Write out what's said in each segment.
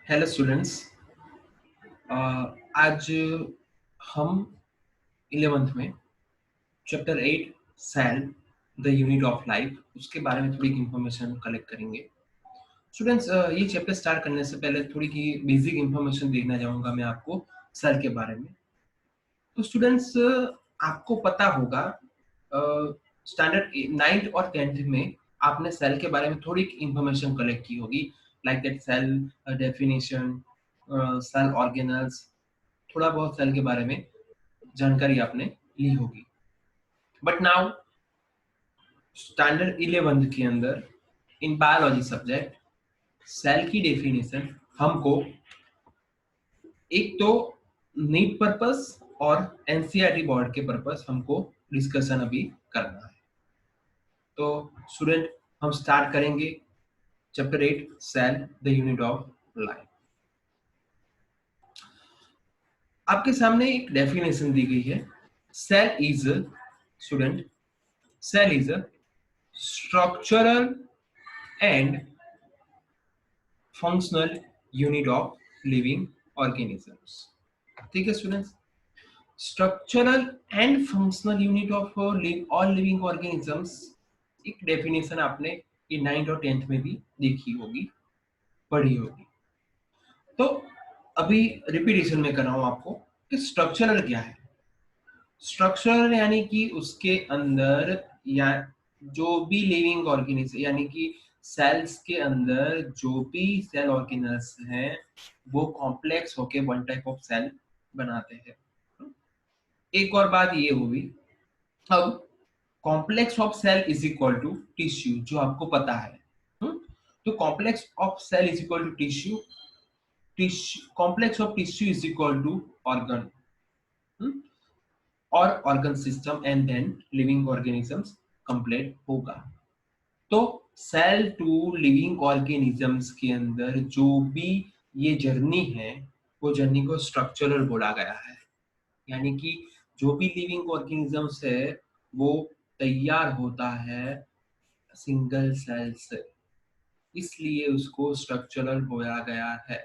Hello students. आज हम 11th में chapter 8 cell the unit of life उसके बारे में थोड़ी इंफॉर्मेशन कलेक्ट करेंगे। स्टूडेंट्स, ये चैप्टर स्टार्ट करने से पहले थोड़ी की बेसिक इंफॉर्मेशन देना चाहूँगा मैं आपको सेल के बारे में। तो स्टूडेंट्स, आपको पता होगा स्टैंडर्ड 9th और 10th में आपने सेल के बारे में थोड़ी इंफॉर्मेशन कलेक्ट की होगी, like that cell definition, cell organelles, थोड़ा बहुत सेल के बारे में जानकारी आपने ली होगी। बट नाउ स्टैंडर्ड 11 के अंदर इन बायोलॉजी सब्जेक्ट सेल की डेफिनेशन हमको एक तो नीट पर्पस और एनसीईआरटी बोर्ड के पर्पस हमको डिस्कशन अभी करना है। तो स्टूडेंट, हम स्टार्ट करेंगे chapter 8 cell the unit of life. आपके सामने एक डेफिनेशन दी गई है। Cell is student cell is a structural and functional unit of living organisms। ठीक है students, structural and functional unit of all living organisms, एक डेफिनेशन आपने ये 9th और 10th में भी देखी होगी, पढ़ी होगी। तो अभी रिपीटेशन में कर रहा हूं आपको कि स्ट्रक्चरल क्या है। स्ट्रक्चरल यानी कि उसके अंदर या जो भी लिविंग ऑर्गेनिज्म यानी कि सेल्स के अंदर जो भी सेल ऑर्गेनल्स हैं वो कॉम्प्लेक्स होके वन टाइप ऑफ सेल बनाते हैं। एक और बात ये हुई, अब complex of cell is equal to tissue, जो आपको पता है। तो complex of cell is equal to tissue, complex of tissue is equal to organ और organ system and then living organisms complete होगा। तो सेल टू लिविंग ऑर्गेनिजम्स के अंदर जो भी ये जर्नी है वो जर्नी को स्ट्रक्चरल बोला गया है। यानी कि जो भी लिविंग ऑर्गेनिजम्स है वो तैयार होता है सिंगल सेल से, इसलिए उसको स्ट्रक्चरल बोला गया है।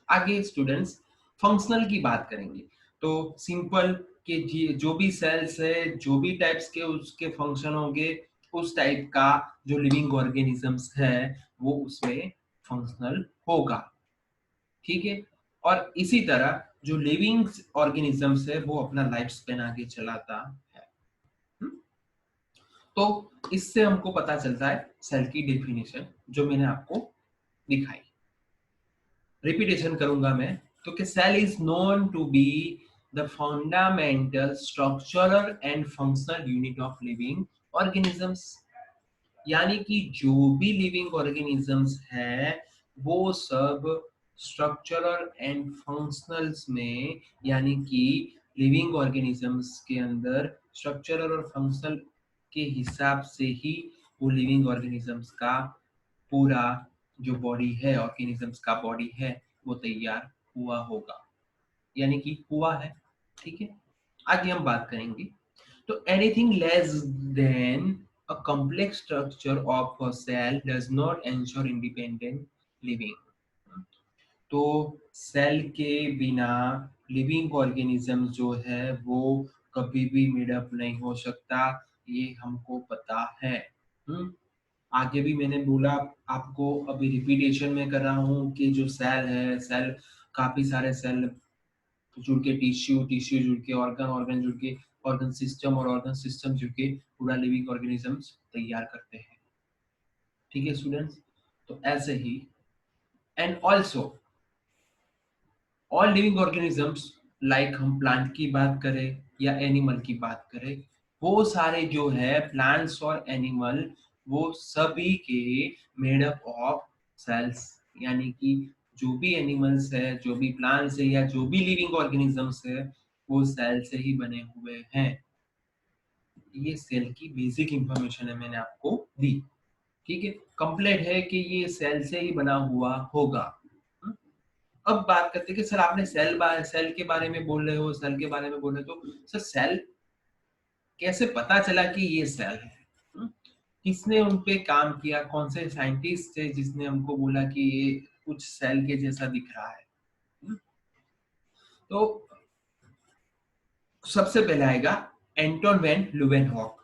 आगे स्टूडेंट्स फंक्शनल की बात करेंगे। तो सिंपल के जो भी सेल्स है जो भी टाइप्स के उसके फंक्शन होंगे उस टाइप का जो लिविंग ऑर्गेनिजम्स है वो उसमें फंक्शनल होगा। ठीक है, और इसी तरह जो लिविंग ऑर्गेनिजम्स है वो अपना लाइफ स्पेन आगे चलाता है। तो इससे हमको पता चलता है सेल की डेफिनेशन जो मैंने आपको दिखाई। रिपीटेशन करूंगा मैं, तो कि cell is known to be the fundamental structural and functional unit of living organisms. यानी कि जो भी लिविंग ऑर्गेनिजम्स है वो सब स्ट्रक्चरल एंड फंक्शनल्स में, यानी कि लिविंग ऑर्गेनिजम्स के अंदर स्ट्रक्चरल और फंक्शनल के हिसाब से ही वो लिविंग ऑर्गेनिजम्स का पूरा जो बॉडी है, ऑर्गेनिजम्स का बॉडी है वो तैयार हुआ होगा, यानी कि हुआ है। ठीक है, आगे हम बात करेंगे। तो anything less than a complex structure of a cell does not ensure independent living। तो सेल के बिना लिविंग ऑर्गेनिज्म जो है वो कभी भी मेडअप नहीं हो सकता, ये हमको पता है। आगे भी मैंने बोला आपको, अभी रिपीटेशन में कर रहा हूँ कि जो सेल है, सेल काफी सारे सेल जुड़ के टिश्यू, टिश्यू जुड़ के ऑर्गन, ऑर्गन जुड़ के ऑर्गन सिस्टम और ऑर्गन सिस्टम जुड़ के पूरा लिविंग ऑर्गेनिजम्स तैयार करते हैं। ठीक है स्टूडेंट्स, तो ऐसे ही and also all living organisms, like हम प्लांट की बात करें या एनिमल की बात करें, वो सारे जो है प्लांट्स और एनिमल वो सभी के मेड अप ऑफ सेल्स। यानी कि जो भी एनिमल्स है, जो भी प्लांट्स है या जो भी लिविंग ऑर्गेनिजम्स है वो सेल से ही बने हुए हैं। ये सेल की बेसिक इंफॉर्मेशन है, मैंने आपको दी। ठीक है, कंप्लीट है कि ये सेल से ही बना हुआ होगा। अब बात करते हैं कि सर आपने सेल के बारे में बोल रहे हो, सेल के बारे में बोल रहे हो, तो सर सेल कैसे पता चला कि ये सेल है? किसने उन पे काम किया, कौन से साइंटिस्ट थे जिसने हमको बोला कि ये कुछ सेल के जैसा दिख रहा है। तो सबसे पहले आएगा एंटोन वैन लुवेनहॉक,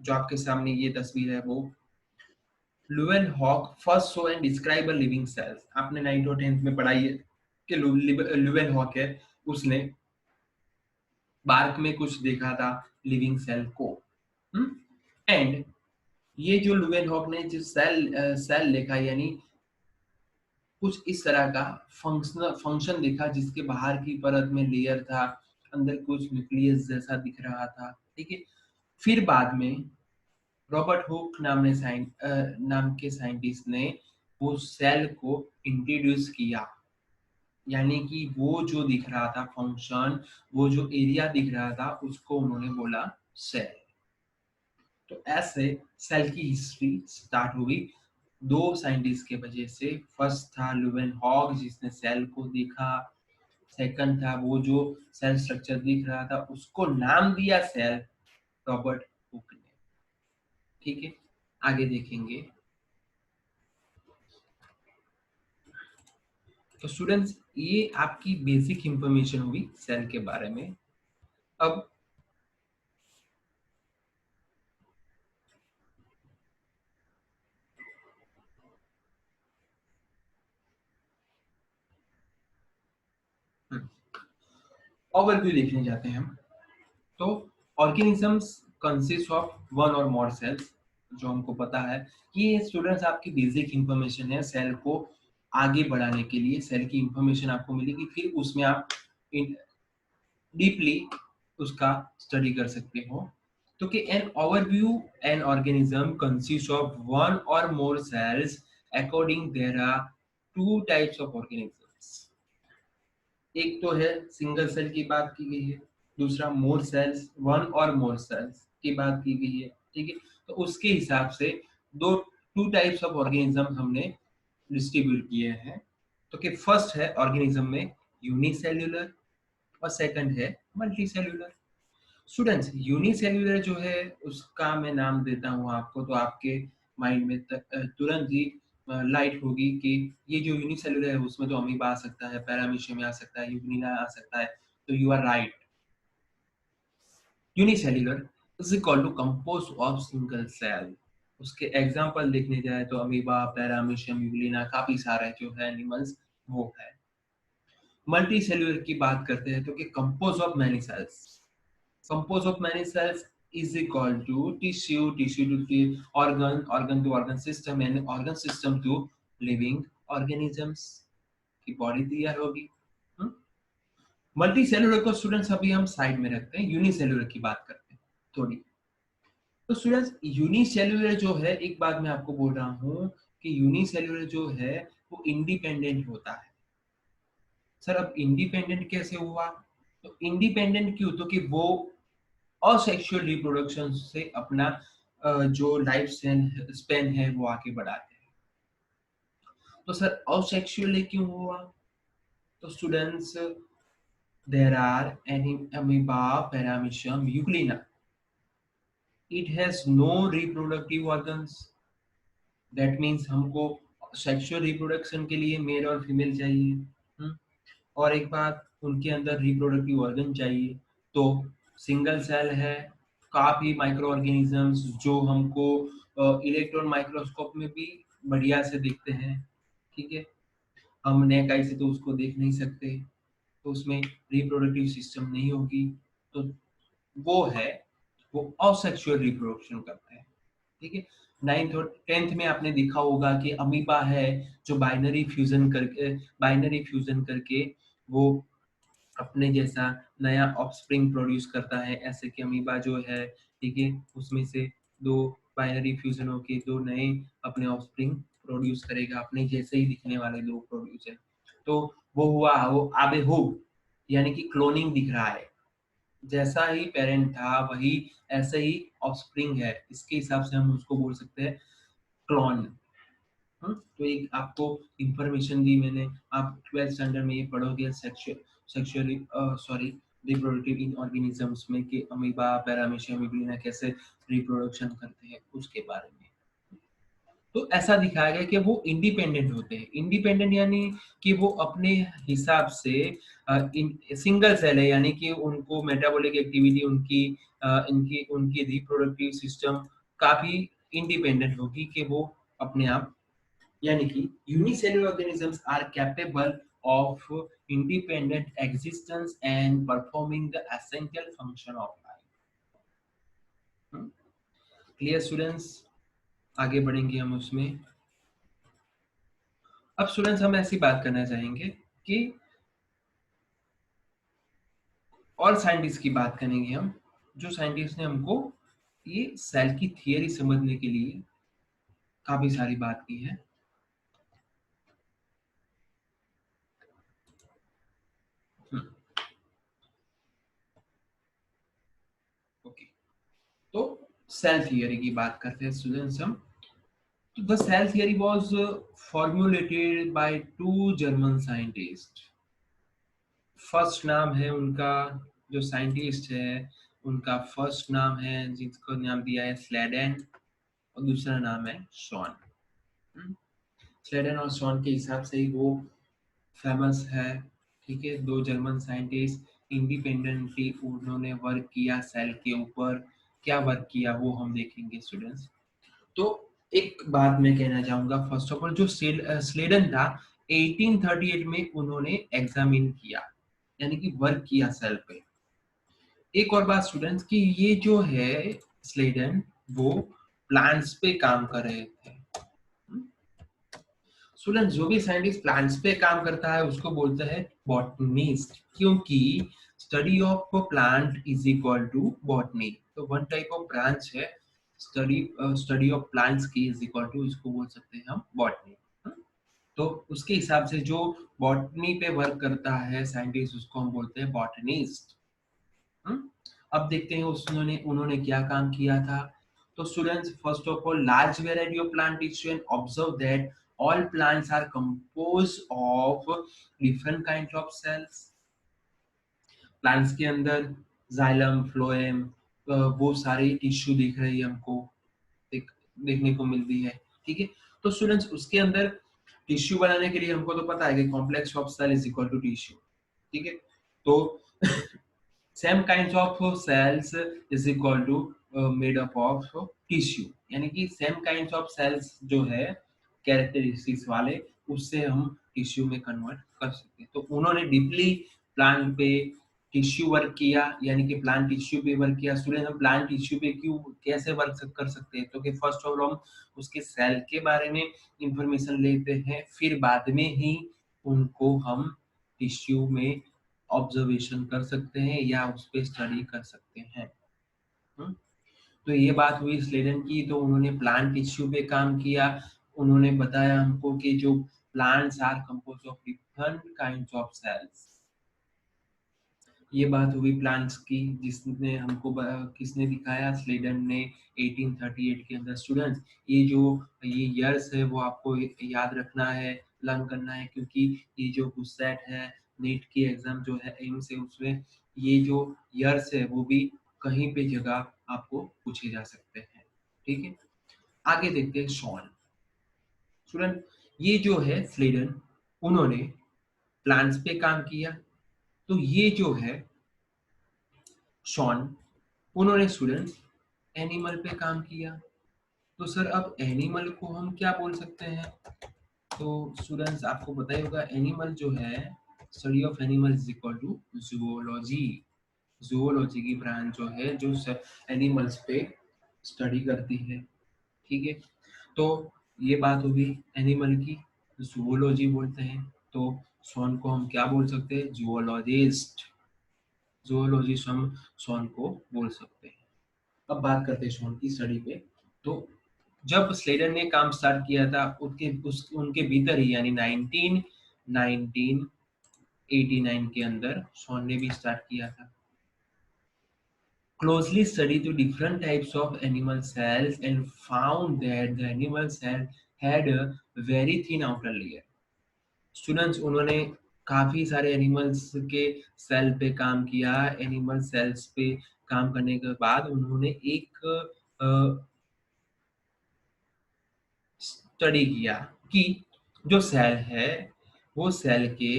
जो आपके सामने ये तस्वीर है वो Leeuwenhoek first saw and describe a living cells. आपने 9th और 10th में पढ़ाई है कि लुवेनहॉक है, उसने बार्क में कुछ देखा था लिविंग सेल को। एंड ये जो लुवेनहॉक ने जो सेल देखा, यानी कुछ इस तरह का फंक्शन देखा जिसके बाहर की परत में लेयर था, अंदर कुछ न्यूक्लियस जैसा दिख रहा था, ठीक है। फिर बाद में रॉबर्ट हुक नाम के साइंटिस्ट ने वो सेल को इंट्रोड्यूस किया, यानी कि वो जो दिख रहा था फंक्शन, वो जो एरिया दिख रहा था, उसको उन्होंने बोला सेल। तो ऐसे सेल की हिस्ट्री स्टार्ट हुई दो साइंटिस्ट के वजह से। फर्स्ट था लुवेनहॉक जिसने सेल को देखा, सेकंड था वो जो सेल स्ट्रक्चर दिख रहा था उसको नाम दिया सेल, रॉबर्ट हुक ने। ठीक है, आगे देखेंगे। तो स्टूडेंट्स, ये आपकी बेसिक इंफॉर्मेशन हुई सेल के बारे में। अब ओवरव्यू देखने जाते हैं हम। तो organisms consist of one or more sales, जो हमको पता है कि ये स्टूडेंट्स आपकी बेसिक इंफॉर्मेशन है। सेल को आगे बढ़ाने के लिए सेल की इंफॉर्मेशन आपको मिलेगी, फिर उसमें आप डीपली उसका स्टडी कर सकते हो। तो कि an overview, an organism consist of one or more cells, according there are two types of organisms. एक तो है सिंगल सेल की बात की गई है, दूसरा मोर sales, one or more sales की बात की गई है, ठीक है। तो उसके हिसाब से दो टू टाइप्स ऑफ ऑर्गेनिज्म हमने डिस्ट्रीब्यूट किए हैं। तो कि फर्स्ट है ऑर्गेनिज्म में यूनिसेल्यूलर और सेकंड है मल्टीसेल्यूलर। स्टूडेंट्स, यूनिसेल्यूलर जो है उसका मैं नाम देता हूँ आपको, तो आपके माइंड में तुरंत ही लाइट होगी कि ये जो यूनिसेल्यूलर है उसमें तो अमीबा आ सकता है, पैरामीशियम आ सकता है, यूग्लिना आ सकता है। तो you are right. Unicellular is equal to compose of single cell. उसके एग्जांपल देखने जाए तो अमीबा, पैरामीशियम, यूग्लिना, काफी सारे जो है एनिमल्स वो है। मल्टी सेल्यूलर की बात करते हैं तो कि compose of many cells. Compose of many cells is equal to tissue, tissue to organ, organ to organ system and organ system to living organisms की बॉडी तैयार होगी। मल्टी सेलुलर को स्टूडेंट्स अभी हम साइड में रखते हैं, यूनिसेलुलर की बात करते हैं थोड़ी। तो स्टूडेंट्स, यूनिसेलुलर जो है, एक बात मैं आपको बोल रहा हूँ कि यूनिसेलुलर जो है वो इंडिपेंडेंट होता है। सर अब इंडिपेंडेंट कैसे हुआ? तो इंडिपेंडेंट क्यों? तो कि वो असेक्सुअल रिप्रोडक्शन से अपना जो लाइफ स्पेन है वो आगे बढ़ाते हैं। तो सर असेक्सुअली क्यों हुआ? तो students, there are any amoeba, paramecium, euglena, it has no reproductive organs. That means हमको सेक्सुअल रिप्रोडक्शन के लिए मेल और फीमेल चाहिए। और एक बात, उनके अंदर रिप्रोडक्टिव ऑर्गन चाहिए। तो सिंगल सेल है, काफी माइक्रो ऑर्गेनिजम्स जो हमको इलेक्ट्रॉन माइक्रोस्कोप में भी बढ़िया से दिखते हैं, ठीक है। हम नेक आई से तो उसको देख नहीं सकते, तो उसमें रिप्रोडक्टिव सिस्टम नहीं होगी। तो वो है, वो असेक्सुअल रिप्रोडक्शन करते हैं, ठीक है। 9th और 10th में आपने देखा होगा कि अमीबा है जो बाइनरी फ्यूजन करके वो अपने जैसा नया ऑफस्प्रिंग प्रोड्यूस करता है। ऐसे कि अमीबा जो है, ठीक है, उसमें से दो बाइनरी फ्यूजन होके दो नए अपने ऑफस्प्रिंग प्रोड्यूस करेगा, अपने जैसे ही दिखने वाले दो प्रोड्यूसर। तो वो हुआ, वो आबेहूब, यानी कि क्लोनिंग दिख रहा है। जैसा ही पेरेंट था वही ऐसे ही ऑफस्प्रिंग है, इसके हिसाब से हम उसको बोल सकते हैं क्लोन। तो एक आपको इंफॉर्मेशन दी मैंने, आप 12th स्टैंडर्ड में ये पढ़ोगे सेक्सुअली सॉरी रिप्रोडक्टिव इन ऑर्गेनिजम्स में कि अमीबा, पैरामीशियम, यूग्लिना कैसे रिप्रोडक्शन करते हैं उसके बारे में। तो ऐसा दिखाया गया कि वो इंडिपेंडेंट होते हैं। इंडिपेंडेंट यानी कि वो अपने हिसाब से सिंगल सेल है, यानी कि उनको मेटाबॉलिक एक्टिविटी इनकी उनकी रिप्रोडक्टिव सिस्टम काफी इंडिपेंडेंट होगी कि वो अपने आप, यानी कि unicellular organisms are capable of independent existence and performing the essential function of life. Clear students? आगे बढ़ेंगे हम उसमें। अब स्टूडेंट्स हम ऐसी बात करना चाहेंगे कि और साइंटिस्ट की बात करेंगे हम, जो साइंटिस्ट ने हमको ये सेल की थियरी समझने के लिए काफी सारी बात की है। ओके, तो सेल थियरी की बात करते हैं स्टूडेंट्स हम। तो the cell theory was formulated by two German scientist. First नाम है उनका, जो साइंटिस्ट है उनका फर्स्ट नाम है जिसको नाम दिया है स्लेडन, और दूसरा नाम है शॉन। स्लेडन और शॉन के हिसाब से ही वो फेमस है। ठीक है, दो जर्मन साइंटिस्ट इंडिपेंडेंटली उन्होंने वर्क किया सेल के ऊपर। क्या वर्क किया वो हम देखेंगे स्टूडेंट्स। तो एक बात मैं कहना चाहूंगा, फर्स्ट ऑफ ऑल जो स्लेडन था 1838 में उन्होंने एग्जामिन किया, यानी कि वर्क किया सेल पे। एक और बात स्टूडेंट्स कि ये जो है स्लेडन, वो प्लांट्स पे काम कर रहे थे। स्टूडेंट, जो भी साइंटिस्ट प्लांट्स पे काम करता है उसको बोलते हैं बॉटनिस्ट, क्योंकि study of plant is equal to botany. तो वन टाइप ऑफ ब्रांच है स्टडी स्टडी ऑफ प्लांट्स की, इज इक्वल टू इसको बोल सकते हैं हम बॉटनी। तो उसके हिसाब से जो बॉटनी पे वर्क करता है साइंटिस्ट उसको हम बोलते हैं बॉटनिस्ट। अब देखते हैं उन्होंने उन्होंने क्या काम किया था। तो students, first of all large variety of plant tissue and observe that all plants are composed of different kinds of cells। Plants के अंदर जाइलम, फ्लोएम, वो सारी टिश्यू दिख रही है हमको, देख देखने को मिलती है। ठीक है, तो स्टूडेंट्स उसके अंदर टिश्यू बनाने के लिए हमको तो पता है कि complex of cell is equal to tissue. ठीक है, तो same kinds of cells is equal to made up of tissue, यानी कि सेम काइंड्स ऑफ सेल्स जो है कैरेक्टरिस्टिक्स वाले, उससे हम टिश्यू में कन्वर्ट कर सकते हैं। तो उन्होंने डीपली प्लांट पे टिश्यू वर्क किया, यानी कि प्लांट टिश्यू पे वर्क किया। स्टूडेंट, हम प्लांट टिश्यू पे क्यों कैसे वर्क कर सकते हैं, तो कि फर्स्ट ऑफ ऑल हम उसके सेल के बारे में इंफॉर्मेशन लेते हैं, फिर बाद में ही उनको हम टिश्यू में ऑब्जर्वेशन कर सकते हैं या उस पर स्टडी कर सकते हैं। हम्म? तो ये बात हुई स्लेडन की, तो उन्होंने प्लांट टिश्यू पे काम किया। उन्होंने बताया हमको कि जो plants are compose of different kinds of cells. ये बात हुई प्लांट्स की, जिसने हमको किसने दिखाया, स्लेडन ने 1838 के अंदर। स्टूडेंट्स, ये ईयर्स है वो आपको याद रखना है, लर्न करना है, क्योंकि ये जो गुस्सैट है नीट की एग्जाम जो है एम्स है, उसमें ये जो ईयर्स है वो भी कहीं पे जगह आपको पूछे जा सकते हैं। ठीक है, आगे देखते हैं शॉन। स्टूडेंट, ये जो है स्लेडन, उन्होंने प्लांट्स पे काम किया। तो ये जो है शॉन, उन्होंने स्टूडेंट्स एनिमल पे काम किया। तो सर अब एनिमल को हम क्या बोल सकते हैं, तो स्टूडेंट्स आपको पता ही होगा एनिमल जो है, study of animal is equal to zoology. Zoology की ब्रांच जो है जो एनिमल्स पे स्टडी करती है। ठीक है, तो ये बात होगी एनिमल की, जूलॉजी बोलते हैं। तो शॉन को हम क्या बोल सकते हैं, जूलॉजिस्ट। जूलॉजिस्ट हम शॉन को बोल सकते हैं। अब बात करते हैं शॉन की स्टडी पे। तो जब स्लेडन ने काम स्टार्ट किया था उनके भीतर ही, यानी 1989 के अंदर शॉन ने भी स्टार्ट किया था। Closely studied the different types of animal cells and found that the animal cell had a very thin outer layer। Students, उन्होंने काफी सारे एनिमल्स के सेल पे काम किया। एनिमल सेल्स पे काम करने के बाद उन्होंने एक स्टडी किया कि जो सेल है वो सेल के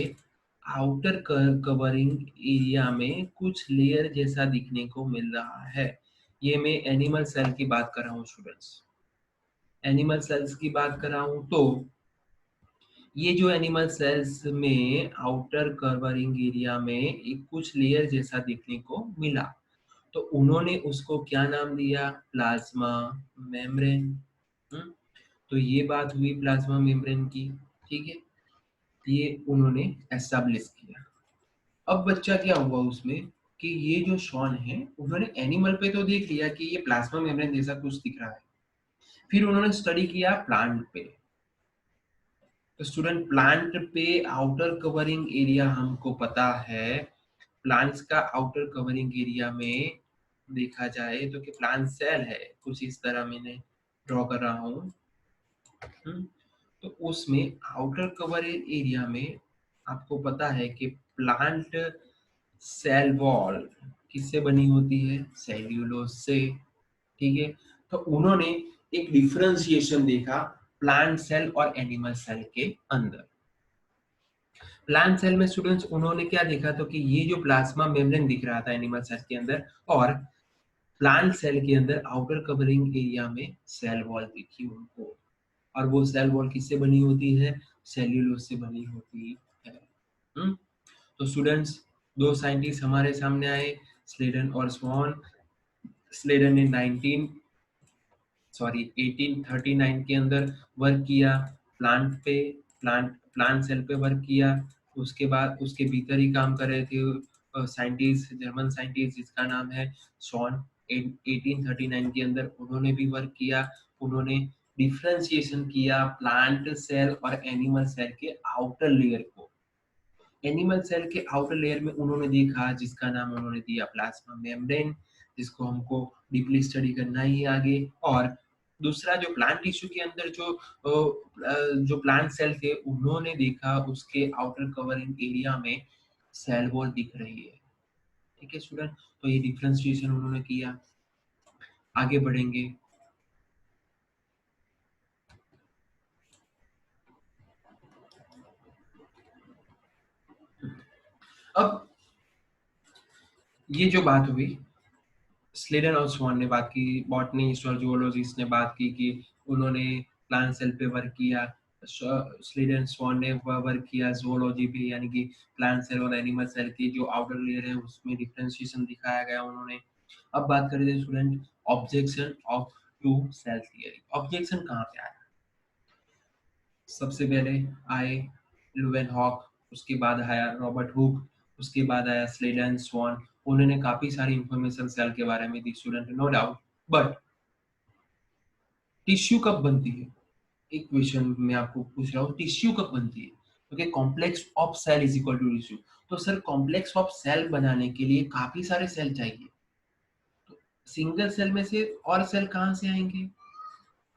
आउटर कवरिंग एरिया में कुछ लेयर जैसा दिखने को मिल रहा है। ये मैं एनिमल सेल की बात कर रहा हूँ स्टूडेंट्स, एनिमल सेल्स की बात कर रहा हूँ। तो ये जो एनिमल सेल्स में आउटर कवरिंग एरिया में एक कुछ लेयर जैसा देखने को मिला, तो उन्होंने उसको क्या नाम दिया? Plasma membrane. तो ये बात हुई प्लाज्मा मेम्ब्रेन की, ठीक है, ये उन्होंने एस्टैब्लिश किया। अब बच्चा क्या हुआ उसमें कि ये जो शॉन है उन्होंने एनिमल पे तो देख लिया कि ये प्लाज्मा मेम्ब्रेन जैसा कुछ दिख रहा है, फिर उन्होंने स्टडी किया प्लांट पे। तो स्टूडेंट प्लांट पे आउटर कवरिंग एरिया हमको पता है, प्लांट्स का आउटर कवरिंग एरिया में देखा जाए तो कि प्लांट सेल है, कुछ इस तरह मैंने ड्रॉ कर रहा हूँ। तो उसमें आउटर कवर एरिया में आपको पता है कि प्लांट सेल वॉल किससे बनी होती है? सेल्यूलोज से, ठीक है। तो उन्होंने एक डिफरेंशिएशन देखा प्लांट सेल और एनिमल सेल के अंदर। प्लांट सेल में स्टूडेंट्स उन्होंने क्या देखा? तो कि ये जो प्लाज्मा मेम्ब्रेन दिख रहा था एनिमल सेल के अंदर और प्लांट सेल के अंदर आउटर कवरिंग एरिया में सेल वॉल दिखी उनको, और वो सेल वॉल किससे बनी होती है? सेल्यूलोज से बनी होती है। तो स्टूडेंट्स दो साइंटिस्ट हमारे सामने आए, स्लेडन और स्वॉन। स्लेडन ने 1839 के अंदर वर्क किया प्लांट पे, प्लांट सेल पे वर्क किया। उसके बाद उसके भीतर ही काम कर रहे थे साइंटिस्ट, जर्मन साइंटिस्ट जिसका नाम है शॉन। 1839 के अंदर उन्होंने भी वर्क किया। उन्होंने डिफरेंशिएशन किया प्लांट सेल और एनिमल सेल के आउटर लेयर को। एनिमल सेल के आउटर लेयर में उन्होंने देखा जिसका नाम उन्होंने दिया प्लाज्मा मेम्ब्रेन, जिसको हमको डीपली स्टडी करना ही आगे। और दूसरा जो प्लांट टिश्यू के अंदर जो प्लांट सेल थे उन्होंने देखा उसके आउटर कवरिंग एरिया में सेल वॉल दिख रही है, ठीक है स्टूडेंट। तो ये डिफरेंशिएशन उन्होंने किया। आगे बढ़ेंगे। अब ये जो बात हुई, स्लेडन और स्वान ने बात की, बॉटनिस्ट और जूलॉजिस्ट ने बात की कि उन्होंने प्लांट सेल पे वर्क किया। स्लेडन स्वान ने वर्क किया जूलॉजी पे, यानी कि प्लांट सेल और एनिमल सेल की जो आउटर लेयर है उसमें डिफरेंशिएशन दिखाया गया उन्होंने। अब बात करें student objection of to cell theory. Objection कहाँ पे आया? सबसे पहले आए लुवेनहॉक, उसके बाद आया रॉबर्ट हुक, उसके बाद आया स्लेडन स्वॉन। उन्होंने काफी सारी इंफॉर्मेशन सेल के बारे में दी student, no doubt. But tissue कब बनती है? एक क्वेश्चन मैं आपको पूछ रहा हूँ, टिश्यू कब बनती है? Okay, complex of cell is equal to tissue. तो सर कॉम्प्लेक्स ऑफ सेल बनाने के लिए काफी सारे सेल चाहिए, तो सिंगल सेल में से और सेल कहाँ से आएंगे?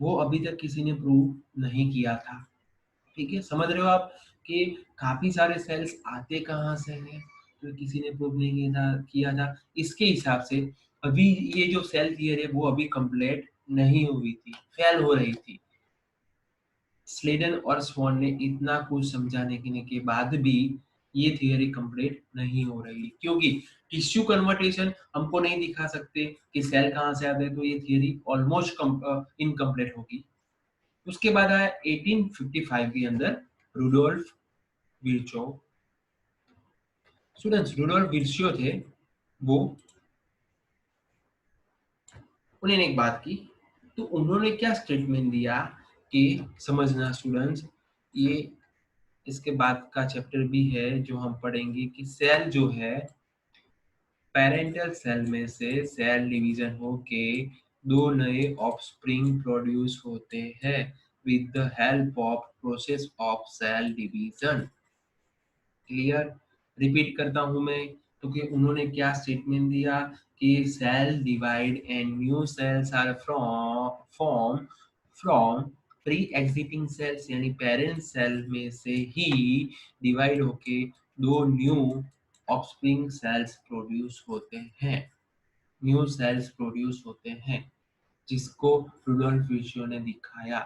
वो अभी तक किसी ने प्रूव नहीं किया था, ठीक है। समझ रहे हो आप कि काफी सारे सेल्स आते कहाँ से हैं? तो किसी ने प्रूव नहीं किया था। इसके हिसाब से अभी ये जो सेल थियरी है वो अभी कंप्लीट नहीं हुई थी, फेल हो रही थी। स्लेडन और स्वॉन ने इतना कुछ समझाने के बाद भी ये थियरी कंप्लीट नहीं हो रही, क्योंकि टिश्यू कन्वर्टेशन हमको नहीं दिखा सकते कि सेल कहाँ से आते हैं, तो ये थियरी ऑलमोस्ट इनकम्प्लीट होगी। उसके बाद आया 1855 के अंदर Rudolf Virchow. Students Rudolf Virchow थे वो, उन्होंने एक बात की। तो उन्होंने क्या स्टेटमेंट दिया कि समझना स्टूडेंट्स, ये इसके बाद का चैप्टर भी है जो हम पढ़ेंगे कि सेल जो है पेरेंटल सेल में से सेल डिवीजन होके दो नए ऑफस्प्रिंग प्रोड्यूस होते हैं with the help of process of cell division. Clear? Repeat करता हूं मैं। तो कि उन्होंने क्या स्टेटमेंट दिया कि cell divide and new cells are from from pre existing cells, यानी पेरेंट सेल में से ही डिवाइड होके दो न्यू ऑफस्प्रिंग सेल्स प्रोड्यूस होते हैं, न्यू सेल्स प्रोड्यूस होते हैं, जिसको रुडोल्फ विर्चो ने दिखाया।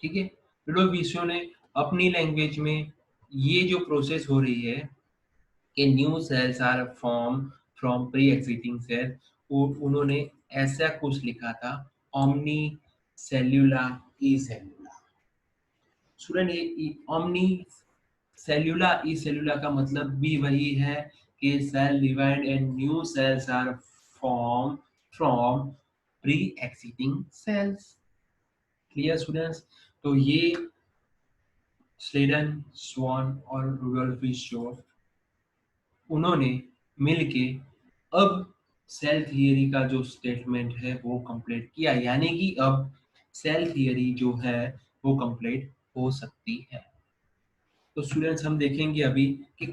ठीक है। लुडोविको ने अपनी लैंग्वेज में ये जो प्रोसेस हो रही है कि new cells are form from pre existing cell, उन्होंने ऐसा कुछ लिखा था, ओमनी सेल्यूला ई सेल्यूला। स्टूडेंट ये ओमनी सेल्यूला ई सेल्यूला का मतलब भी वही है कि cell divide and new cells are form from pre existing cells. Clear students? तो ये स्लेडन, स्वान और रुडोल्फ उन्होंने मिलके अब सेल थियरी का जो स्टेटमेंट है वो कंप्लीट किया, यानी कि अब सेल थियरी जो है वो कंप्लीट हो सकती है। तो स्टूडेंट्स हम देखेंगे अभी कि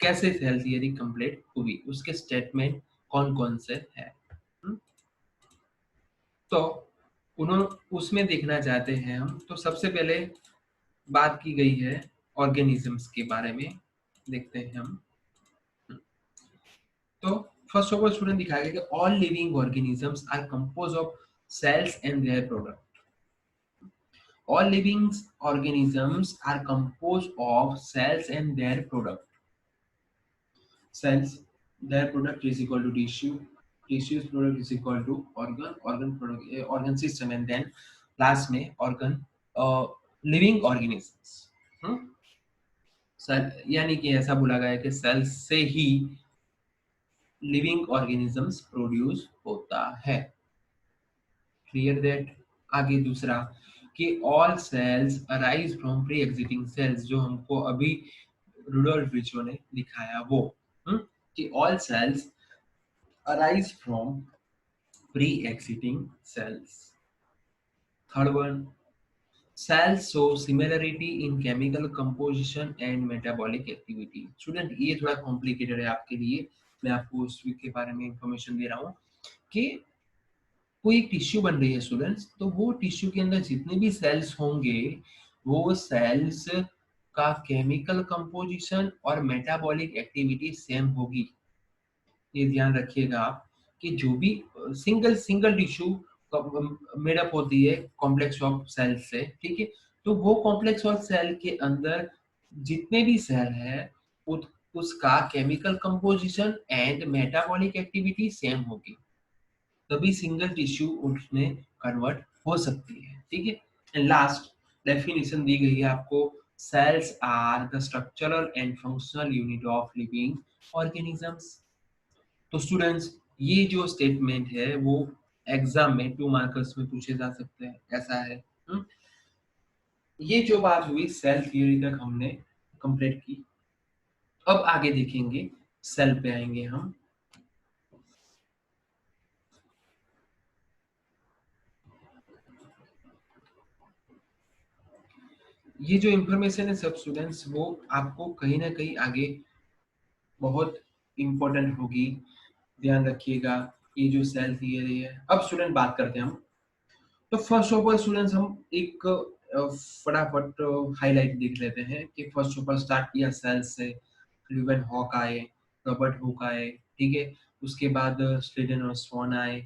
कैसे सेल थियरी कंप्लीट हुई, उसके स्टेटमेंट कौन कौन से हैं। तो उन्होंने उसमें देखना चाहते हैं हम, तो सबसे पहले बात की गई है ऑर्गेनिजम्स के बारे में, देखते हैं हम। तो फर्स्ट ऑफ ऑल स्टूडेंट दिखाया गया कि all living organisms are compose of cells and their product. All living organisms are compose of cells and their product. Cells, their product is equal to tissue, tissue's product is equal to organ, organ product, organ system, and then last में organ, living organisms। Cell यानी कि ऐसा बोला गया है कि sales से ही living organisms produce होता है। Clear that? आगे दूसरा कि all cells arise from pre existing cells, जो हमको अभी रुडोल्फ विर्चो ने दिखाया वो, कि all cells arise from pre-existing cells. Third one, cells show similarity in chemical composition and metabolic activity. Student ये थोड़ा complicated है आपके लिए, मैं आपको उसके बारे में इंफॉर्मेशन दे रहा हूँ कि कोई एक टिश्यू बन रही है स्टूडेंट्स, तो वो टिश्यू के अंदर जितने भी सेल्स होंगे वो सेल्स का केमिकल कंपोजिशन और मेटाबॉलिक एक्टिविटी सेम होगी। ये ध्यान रखिएगा आप कि जो भी सिंगल सिंगल टिश्यू मेडअप होती है कॉम्प्लेक्स ऑफ सेल से, ठीक है, तो वो कॉम्प्लेक्स ऑफ सेल के अंदर जितने भी सेल है उसका chemical composition and metabolic activity same होगी, तभी सिंगल टिश्यू उसमें कन्वर्ट हो सकती है। ठीक है। एंड लास्ट डेफिनेशन दी गई है आपको, cells are the structural and functional unit of living organisms. तो स्टूडेंट्स ये जो स्टेटमेंट है वो एग्जाम में 2 मार्कर्स में पूछे जा सकते हैं, ऐसा है। ये जो बात हुई सेल थ्योरी तक हमने कंप्लीट की। अब आगे देखेंगे, सेल पे आएंगे हम। ये जो इंफॉर्मेशन है सब स्टूडेंट्स वो आपको कहीं ना कहीं आगे बहुत इंपॉर्टेंट होगी, ध्यान रखिएगा। ये जो सेल थियरी है, अब स्टूडेंट बात करते हैं हम। तो फर्स्ट ऑफ ऑल स्टूडेंट्स हम एक फटाफट हाईलाइट देख लेते हैं कि फर्स्ट ऑफ ऑल स्टार्ट किया सेल से, क्लीवन हॉक आए, रॉबर्ट हुक आए, ठीक है, उसके बाद स्लेडन और स्वॉन आए,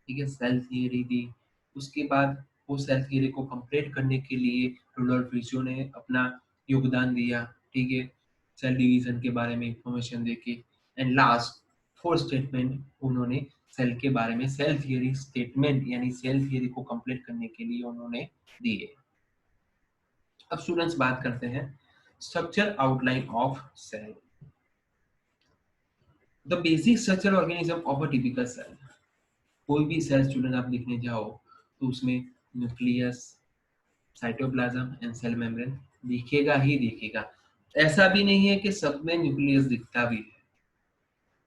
ठीक है, सेल थियरी दी। उसके बाद वो सेल थियरी को कंप्लीट करने के लिए रुडोल्फ विर्चो ने अपना योगदान दिया, ठीक है, सेल डिवीजन के बारे में इंफॉर्मेशन देके। एंड लास्ट फोर्थ स्टेटमेंट उन्होंने सेल के बारे में, सेल थियरी स्टेटमेंट यानी सेल थियरी को कंप्लीट करने के लिए उन्होंने दिए। अब स्टूडेंट्स बात करते हैं structure outline of cell. The basic structure organism of a typical cell. कोई भी सेल स्टूडेंट आप लिखने जाओ तो उसमें nucleus, cytoplasm and cell membrane दिखेगा ही दिखेगा। ऐसा भी नहीं है कि सब में न्यूक्लियस दिखता भी है,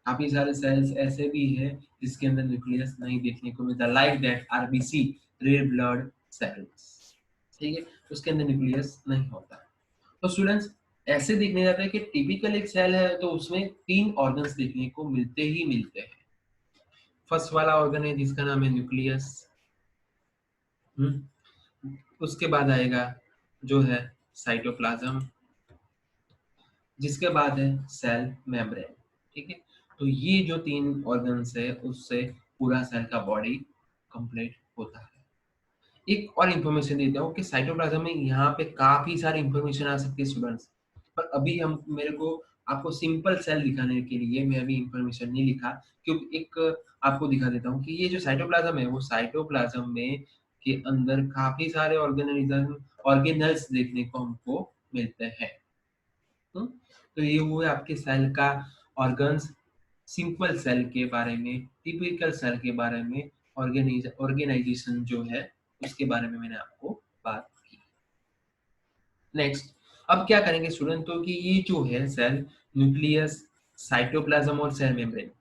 काफी सारे सेल्स ऐसे भी है जिसके अंदर न्यूक्लियस नहीं देखने को मिलता, like that RBC, red blood cells, ठीक है, उसके अंदर न्यूक्लियस नहीं होता। तो स्टूडेंट्स ऐसे देखने जाता है कि टिपिकल एक सेल है तो उसमें 3 ऑर्गन्स देखने को मिलते ही मिलते हैं। फर्स्ट वाला ऑर्गन है जिसका नाम है न्यूक्लियस, उसके बाद आएगा जो है साइटोप्लाज्म, जिसके बाद है सेल मेम्ब्रेन, ठीक है। तो ये जो 3 ऑर्गन्स है उससे पूरा सेल का बॉडी कंप्लीट होता है। एक और इन्फॉर्मेशन देता हूँ कि साइटोप्लाज्म में यहाँ पे काफ़ी सारी इन्फॉर्मेशन आ सकती है स्टूडेंट्स, पर अभी हम मेरे को आपको सिंपल सेल दिखाने के लिए मैं अभी इन्फॉर्मेशन नहीं लिखा, क्योंकि एक आपको दिखा देता हूँ कि ये जो साइटोप्लाज्म है, वो साइटोप्लाज्म में के अंदर काफ़ी सारे ऑर्गेनल्स देखने को हमको मिलते हैं। तो ये हुए आपके सेल का ऑर्गन्स, सिंपल सेल के बारे में, टिपिकल सेल के बारे में, ऑर्गेनाइजेशन जो है उसके बारे में मैंने आपको बात की। नेक्स्ट, अब क्या करेंगे स्टूडेंट, तो कि ये जो है सेल, न्यूक्लियस, साइटोप्लाज्म और सेल मेम्ब्रेन,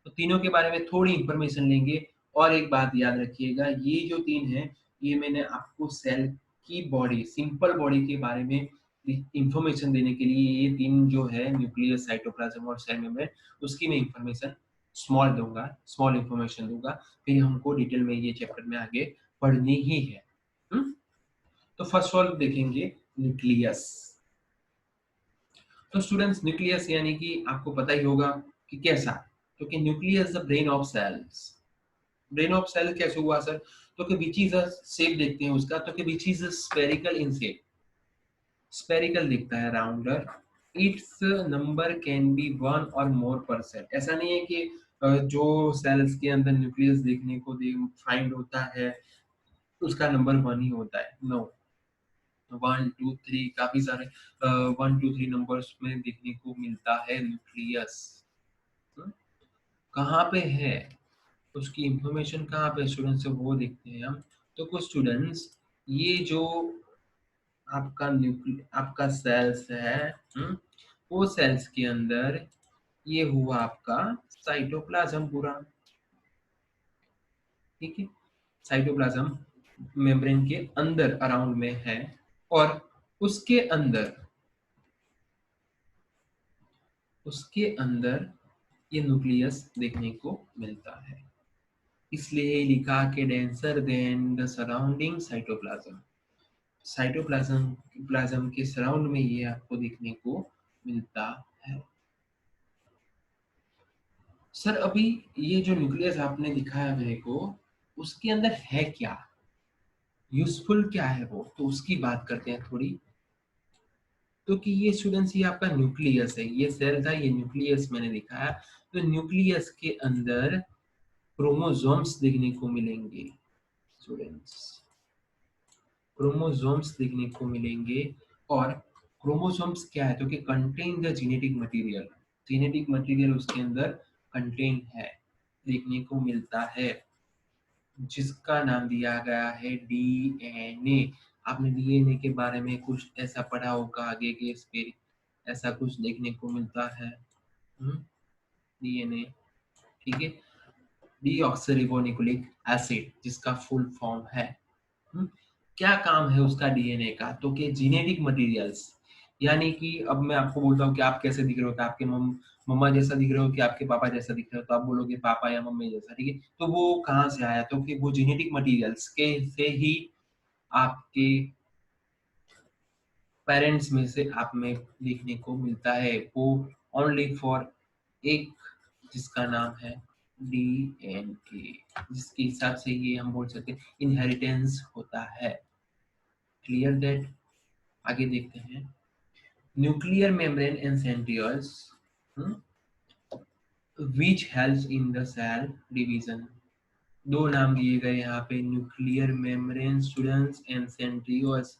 तो तीनों के बारे में थोड़ी इंफॉर्मेशन लेंगे। और एक बात याद रखिएगा, ये जो तीन है, ये मैंने आपको सेल की बॉडी, सिंपल बॉडी के बारे में इंफॉर्मेशन देने के लिए ये तीन जो है, न्यूक्लियस, साइटोप्लाज्म और सेल मेम्ब्रेन, उसकी मैं इंफॉर्मेशन स्मॉल दूंगा, स्मॉल इंफॉर्मेशन दूंगा। फिर हमको डिटेल में ये चैप्टर में आगे पढ़नी ही है। तो फर्स्ट ऑफ ऑल देखेंगे न्यूक्लियस। तो स्टूडेंट्स, न्यूक्लियस यानी कि आपको पता ही होगा कि कैसा, क्योंकि nucleus the brain of cells. Brain of cell कैसे हुआ सर, तो कि विच इज अ शेप देखते हैं उसका, तो कि which is spherical in shape, spherical दिखता है, rounder. It's number can be 1 और more%। ऐसा नहीं है कि जो सेल्स के अंदर न्यूक्लियस देखने को फाइंड होता है उसका नंबर 1 ही होता है, नो। 1 2 3 काफी सारे 1 2 3 नंबर्स में देखने को मिलता है न्यूक्लियस। कहाँ पे है, उसकी इंफॉर्मेशन कहाँ पे स्टूडेंट्स से वो देखते हैं हम। तो कुछ स्टूडेंट्स, ये जो आपका सेल्स है, वो सेल्स के अंदर ये हुआ आपका साइटोप्लाज्म पूरा, ठीक है। साइटोप्लाज्म मेम्ब्रेन के अंदर अराउंड में है, और उसके अंदर उसके अंदर ये न्यूक्लियस देखने को मिलता है। इसलिए लिखा कि denser then the surrounding cytoplasm, cytoplasm plasm के सराउंड में ये आपको देखने को मिलता है। सर अभी ये जो न्यूक्लियस आपने दिखाया मेरे को, उसके अंदर है क्या, यूजफुल क्या है वो, तो उसकी बात करते हैं थोड़ी। तो कि ये स्टूडेंट्स, ये आपका न्यूक्लियस है, ये सेल था, ये न्यूक्लियस मैंने दिखाया। तो न्यूक्लियस के अंदर क्रोमोसोम्स देखने को मिलेंगे स्टूडेंट्स, क्रोमोसोम्स देखने को मिलेंगे। और क्रोमोसोम्स क्या है, तो कि contain the genetic material, genetic material उसके अंदर कंटेन है, देखने को मिलता है, जिसका नाम दिया गया है डीएनए। आपने डीएनए के बारे में कुछ ऐसा पढ़ा होगा आगे के इस पे, ऐसा कुछ देखने को मिलता है, डीएनए, ठीक है। डीऑक्सीरिबोन्यूक्लिक एसिड जिसका फुल फॉर्म है। हम्म, क्या काम है उसका डीएनए का, तो कि जेनेटिक मटेरियल्स, यानी कि अब मैं आपको बोलता हूँ कि आप कैसे दिख रहे हो, कि आपके मम्मा जैसा दिख रहे हो कि आपके पापा जैसा दिख रहे हो, तो आप बोलोगे पापा या मम्मी जैसा, ठीक है। तो वो कहाँ से आया, तो कि वो जेनेटिक मटेरियल्स के से ही आपके पेरेंट्स में से आप में देखने को मिलता है, वो ओनली फॉर एक, जिसका नाम है डीएनए, जिसके हिसाब से ये हम बोल सकते हैं इनहेरिटेंस होता है। Clear that. आगे देखते हैं, nuclear membrane and centrioles which helps in the cell division. दो नाम दिए गए यहाँ पे, nuclear membrane students and centrioles.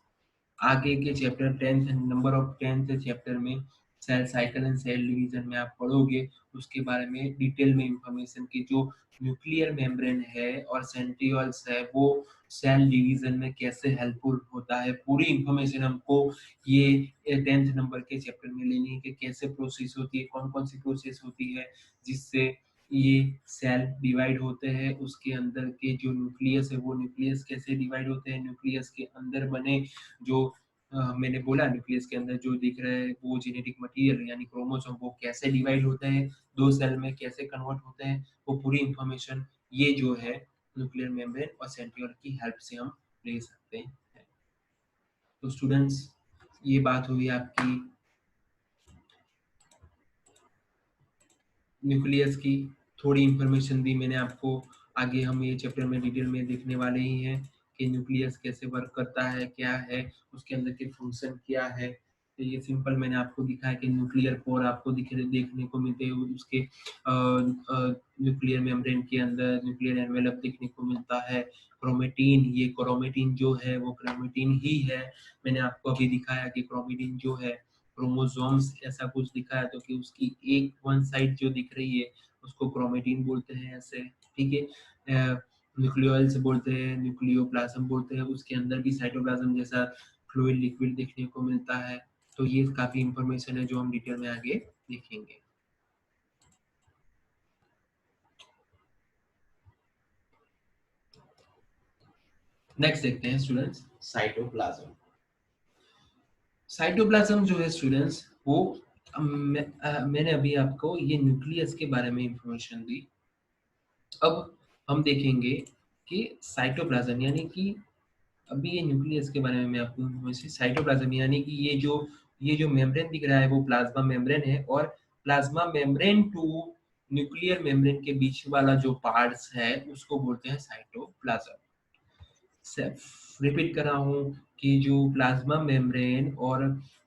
आगे के chapter 10th number of 10th chapter में cell cycle and cell division में आप पढ़ोगे, उसके बारे में डिटेल में इंफॉर्मेशन की जो न्यूक्लियर मेम्ब्रेन है और सेंट्रियोल्स है, वो सेल डिवीजन में कैसे हेल्पफुल होता है, पूरी इंफॉर्मेशन हमको ये 10th नंबर के चैप्टर में लेनी है, कि कैसे प्रोसेस होती है, कौन कौन सी प्रोसेस होती है जिससे ये सेल डिवाइड होते हैं, उसके अंदर के जो न्यूक्लियस है वो न्यूक्लियस कैसे डिवाइड होते हैं, न्यूक्लियस के अंदर बने जो मैंने बोला न्यूक्लियस के अंदर जो दिख रहा है वो जेनेटिक मटेरियल यानी क्रोमोसोम, वो कैसे डिवाइड होते हैं, दो सेल में कैसे कन्वर्ट होते हैं, वो पूरी इंफॉर्मेशन ये जो है न्यूक्लियर मेम्ब्रेन और सेंट्रियोल की हेल्प से हम ले सकते हैं। तो स्टूडेंट्स, ये बात हुई आपकी न्यूक्लियस की, थोड़ी इंफॉर्मेशन दी मैंने आपको। आगे हम ये चैप्टर में डिटेल में देखने वाले ही हैं कि न्यूक्लियस कैसे वर्क करता है, क्या है उसके अंदर के फंक्शन क्या है। तो ये सिंपल मैंने आपको दिखाया कि न्यूक्लियर पोर आपको देखने को मिलते हैं, उसके न्यूक्लियर मेम्ब्रेन के अंदर न्यूक्लियर एनवेलप देखने को मिलता है। क्रोमेटिन, ये क्रोमेटिन जो है वो क्रोमेटिन ही है। मैंने आपको अभी दिखाया कि क्रोमेटिन जो है क्रोमोसोम्स ऐसा कुछ दिखाया, तो कि उसकी एक वन साइड जो दिख रही है उसको क्रोमेटिन बोलते हैं ऐसे, ठीक है। न्यूक्लियोइल्स बोलते हैं, न्यूक्लियोप्लाज्म बोलते हैं, उसके अंदर भी साइटोप्लाज्म जैसा फ्लूइड लिक्विड देखने को मिलता है। तो ये काफी इंफॉर्मेशन है जो हम डिटेल में आगे देखेंगे। नेक्स्ट देखते हैं स्टूडेंट्स साइटोप्लाज्म। साइटोप्लाज्म जो है स्टूडेंट्स वो मैंने अभी आपको ये न्यूक्लियस के बारे में इंफॉर्मेशन दी। अब हम देखेंगे कि साइटोप्लाज्म यानी कि अभी ये न्यूक्लियस के बारे में मैं आपको इंफॉर्मेशन, साइटोप्लाज्म यानी कि ये जो मेम्ब्रेन दिख रहा है वो प्लाज्मा मेम्ब्रेन है, और plasma membrane to nuclear membrane के बीच वाला जो पार्ट्स है उसको बोलते हैं साइटोप्लाज्म। रिपीट कर रहा हूँ कि जो प्लाज्मा मेम्ब्रेन और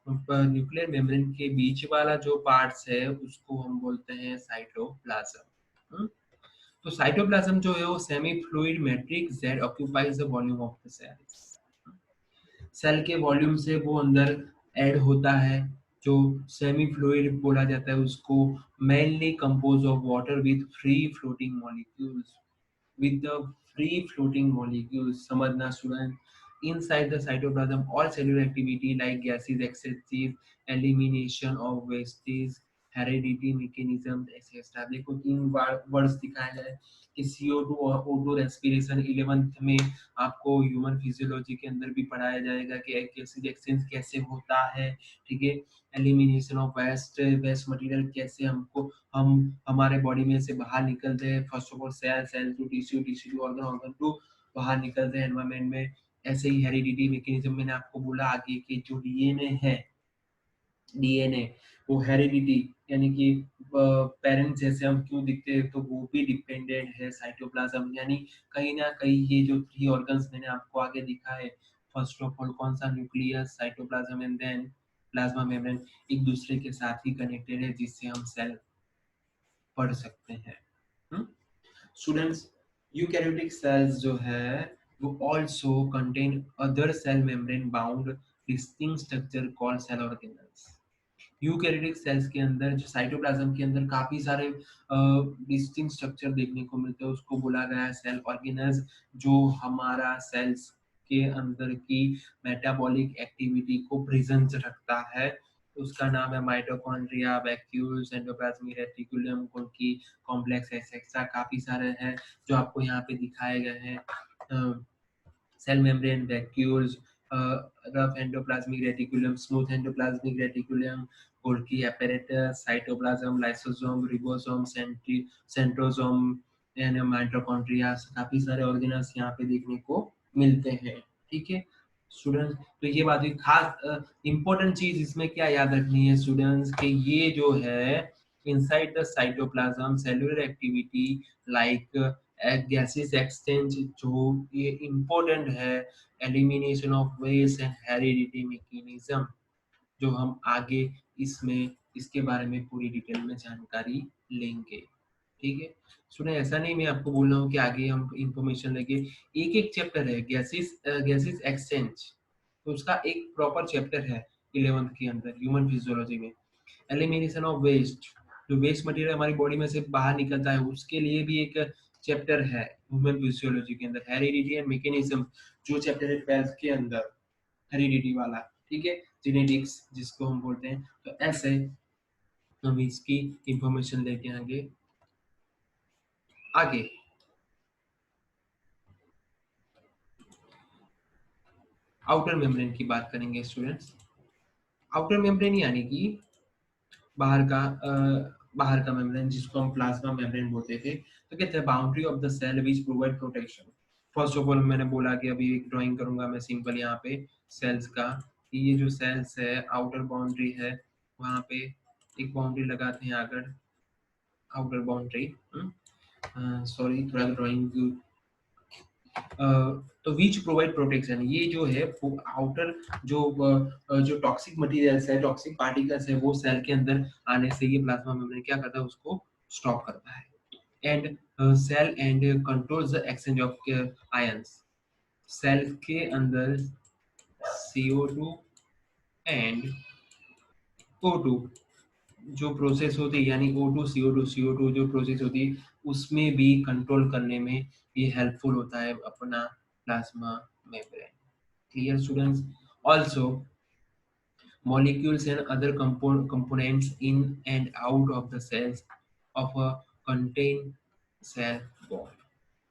न्यूक्लियर मेम्ब्रेन के बीच वाला जो पार्ट्स है उसको हम बोलते हैं साइटोप्लाज्म। तो साइटोप्लाज्म जो है वो semi fluid matrix that occupies the volume of the cell. Cell के वॉल्यूम से वो अंदर ऐड होता है, जो सेमी फ्लूइड बोला जाता है उसको, mainly compose of water with free floating molecules, with the free floating molecules. समझना student, inside the cytoplasm all cellular activity like gases exchanges, elimination of wastage, heredity mechanism etc. देखो तीन words दिखाए गए कि CO2 और O2 respiration 11th में आपको human physiology के अंदर भी पढ़ाया जाएगा कि गैसेज एक्सचेंज कैसे होता है, ठीक है। एलिमिनेशन ऑफ वेस्ट मटेरियल कैसे हम हमारे बॉडी में से बाहर निकलते हैं, first of all cell, cell to tissue, tissue to organ, organ to बाहर निकलते हैं एनवायरमेंट में। ऐसे ही हेरिडिटी मैकेनिज्म मैंने आपको बोला आगे कि जो डीएनए है, डीएनए वो हेरिडिटी यानी कि पेरेंट्स जैसे हम क्यों दिखते हैं तो वो भी डिपेंडेंट है साइटोप्लाज्म, यानी कहीं ना कहीं ये जो थ्री ऑर्गन्स मैंने आपको आगे दिखा है, फर्स्ट ऑफ ऑल कौन सा, nucleus, cytoplasm and then plasma membrane, एक दूसरे के साथ ही कनेक्टेड है जिससे हम सेल पढ़ सकते हैं। स्टूडेंट्स, यूकैरियोटिक सेल्स जो है वो also contain other cell membrane bound distinct structure called cell organelles. Eukaryotic cells के अंदर जो साइटोप्लाज्म के अंदर काफी सारे डिस्टिंक्ट स्ट्रक्चर देखने को मिलते हैं, उसको बोला गया है सेल ऑर्गेनेल्स, जो हमारा सेल्स के अंदर की मेटाबॉलिक एक्टिविटी को प्रेजेंट रखता है। उसका नाम है mitochondria, vacuoles, endoplasmic reticulum, Golgi complex etcetera, काफी सारे हैं जो आपको यहाँ पे दिखाए गए हैं। Cell membrane, vacuoles, rough endoplasmic reticulum, smooth endoplasmic reticulum, Golgi apparatus, cytoplasm, lysosome, ribosome, centrosome and mitochondria, काफी सारे ऑर्गेनल्स यहाँ पे देखने को मिलते हैं, ठीक है स्टूडेंट्स। तो ये बात हुई खास इंपॉर्टेंट चीज इसमें क्या याद रखनी है स्टूडेंट्स कि ये जो है inside the cytoplasm cellular activity like gases exchange जो ये इम्पोर्टेंट है, elimination of waste and heredity mechanism, जो हम आगे इसमें इसके बारे में पूरी डिटेल में जानकारी लेंगे, ठीक है सुने। ऐसा नहीं मैं आपको बोल रहा हूँ कि आगे हम इंफॉर्मेशन लेंगे, एक एक चैप्टर है गैसेस एक्सचेंज, तो उसका एक प्रॉपर चैप्टर है 11th के अंदर ह्यूमन फिजियोलॉजी में। एलिमिनेशन ऑफ वेस्ट, जो वेस्ट मटेरियल हमारी बॉडी में से बाहर निकलता है उसके लिए भी एक चैप्टर है ह्यूमन फिजियोलॉजी के अंदर। हेरिडिटी एंड मैकेनिज्म जो चैप्टर है 12th के अंदर, हेरिडिटी वाला, ठीक है, जेनेटिक्स जिसको हम बोलते हैं। तो ऐसे हम इसकी इंफॉर्मेशन लेके आगे आगे आउटर मेम्ब्रेन की बात करेंगे स्टूडेंट्स। आउटर मेम्ब्रेन यानी कि बाहर का बाहर का मेम्ब्रेन जिसको हम प्लाज्मा मेम्ब्रेन बोलते थे। तो कहते हैं boundary of the cell which provide protection. First of all मैंने बोला कि अभी एक ड्राइंग करूंगा मैं सिंपल यहाँ पे सेल्स का, कि ये जो सेल्स है आउटर बाउंड्री है, वहाँ पे एक बाउंड्री लगाते हैं आगे, आउटर बाउंड्री। सॉरी थोड़ा ड्राइंग तो विच प्रोवाइड प्रोटेक्शन, ये जो है वो आउटर जो टॉक्सिक मटेरियल्स है, टॉक्सिक पार्टिकल्स है, वो सेल के अंदर आने से ये प्लाज्मा मेम्ब्रेन क्या करता है, उसको स्टॉप करता है. And cell and controls the exchange of ions. Cell के अंदर CO2 एंड O2 जो प्रोसेस होती है, यानी O2 CO2 CO2 जो प्रोसेस होती है, उसमें भी कंट्रोल करने में ये हेल्पफुल होता है अपना plasma membrane. Clear students? Also, molecules and other components in and out of the cells of a contain cell wall.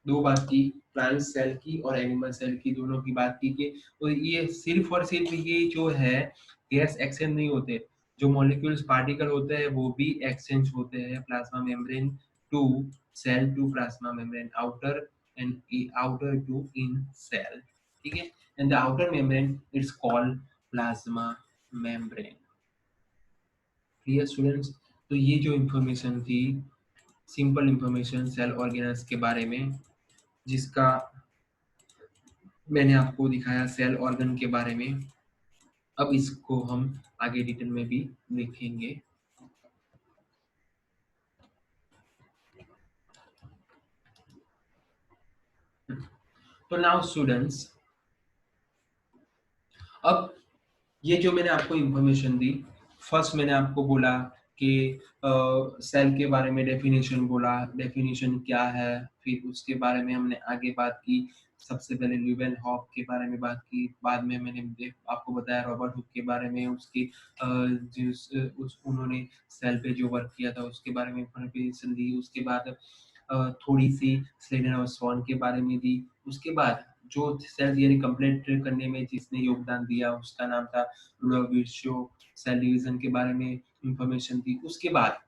दो बात की, प्लांट सेल की और एनिमल सेल की, दोनों की बात की कि तो ये सिर्फ और सिर्फ ये जो है गैस एक्सचेंज नहीं होते, जो मॉलिक्यूल्स पार्टिकल होते हैं वो भी एक्सचेंज होते हैं plasma membrane to cell to plasma membrane, outer and outer to in cell. ठीक है, and the outer membrane it's called plasma membrane. Clear students? तो ये जो इंफॉर्मेशन थी, सिंपल इंफॉर्मेशन सेल ऑर्गेनल्स के बारे में, जिसका मैंने आपको दिखाया सेल ऑर्गन के बारे में. अब इसको हम आगे डिटेल में भी देखेंगे. तो नाउ स्टूडेंट्स, अब ये जो मैंने आपको इंफॉर्मेशन दी, फर्स्ट मैंने आपको बोला कि सेल के बारे में डेफिनेशन बोला, डेफिनेशन क्या है, फिर उसके बारे में हमने आगे बात की. सबसे पहले ल्यूवेन हॉक के बारे में बात की, बाद में मैंने आपको बताया रॉबर्ट हुक के बारे में, उसकी उन्होंने सेल पे जो वर्क किया था उसके बारे में इंफॉर्मेशन दी. उसके बाद थोड़ी सी स्लेडन और स्वान के बारे में दी. उसके बाद जो सेल थियरी कंप्लीट करने में जिसने योगदान दिया उसका नाम था लुडोविक विर्चो, सेल डिवीजन के बारे में इंफॉर्मेशन दी. उसके बाद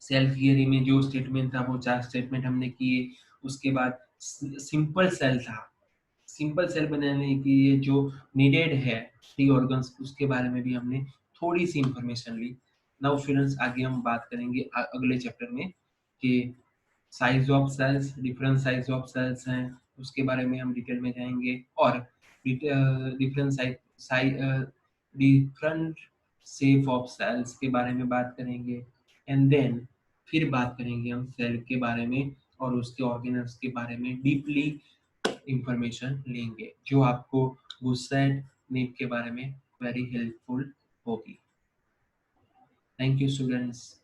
सेल थियरी में जो स्टेटमेंट था वो 4 स्टेटमेंट हमने किए. उसके बाद सिंपल सेल था, सिंपल सेल बनाने के लिए जो नीडेड है 3 ऑर्गन्स, उसके बारे में भी हमने थोड़ी सी इंफॉर्मेशन ली. नाउ स्टूडेंट्स, आगे हम बात करेंगे अगले चैप्टर में कि size of cells, different size of cells हैं, उसके बारे में हम डिटेल में जाएंगे. और different different shape of cells के बारे में बात करेंगे. एंड देन फिर बात करेंगे हम सेल के बारे में और उसके ऑर्गेनल्स के बारे में डीपली इंफॉर्मेशन लेंगे, जो आपको गुस्सेट नीप के बारे में वेरी हेल्पफुल होगी. Thank you students.